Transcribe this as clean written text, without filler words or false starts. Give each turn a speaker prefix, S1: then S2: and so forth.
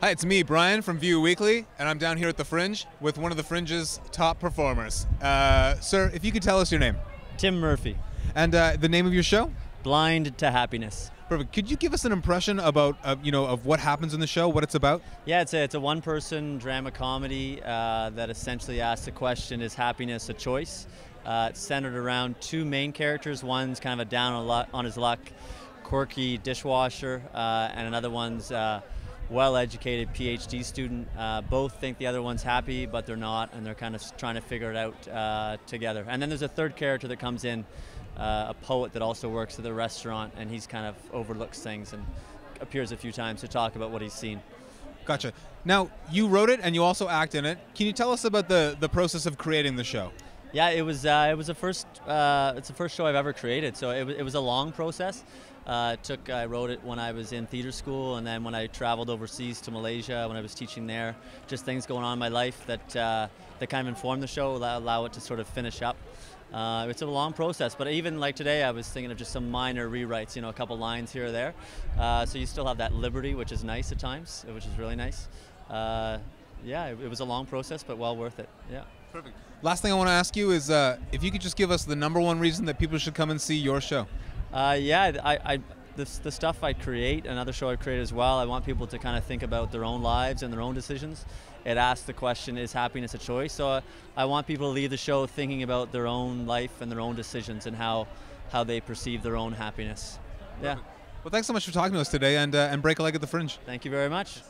S1: Hi, it's me, Brian from VUE Weekly, and I'm down here at the Fringe with one of the Fringe's top performers. Sir, if you could tell us your name.
S2: Tim Murphy.
S1: And the name of your show?
S2: Blind to Happiness.
S1: Perfect. Could you give us an impression about, of what happens in the show, what it's about?
S2: Yeah, it's a one-person drama comedy that essentially asks the question, is happiness a choice? It's centered around two main characters. One's kind of a down on his luck, quirky dishwasher, and another one's well-educated PhD student. Both think the other one's happy, but they're not, and they're kind of trying to figure it out together. And then there's a third character that comes in, a poet that also works at the restaurant, and he's kind of overlooks things and appears a few times to talk about what he's seen.
S1: Gotcha. Now, you wrote it and you also act in it. Can you tell us about the process of creating the show?
S2: Yeah, it's the first show I've ever created, so it was a long process. I wrote it when I was in theater school, and then when I traveled overseas to Malaysia when I was teaching there. Just things going on in my life that kind of informed the show, allow it to sort of finish up. It's a long process, but even like today, I was thinking of just some minor rewrites, a couple lines here or there. So you still have that liberty, which is nice at times, which is really nice. Yeah, it was a long process, but well worth it. Yeah.
S1: Perfect. Last thing I want to ask you is if you could just give us the #1 reason that people should come and see your show. The stuff I create, another show I create as well, I want people to kind of think about their own lives and their own decisions. It asks the question, is happiness a choice? So I want people to leave the show thinking about their own life and their own decisions and how they perceive their own happiness. Yeah. Well, thanks so much for talking to us today, and break a leg at the Fringe.
S2: Thank you very much.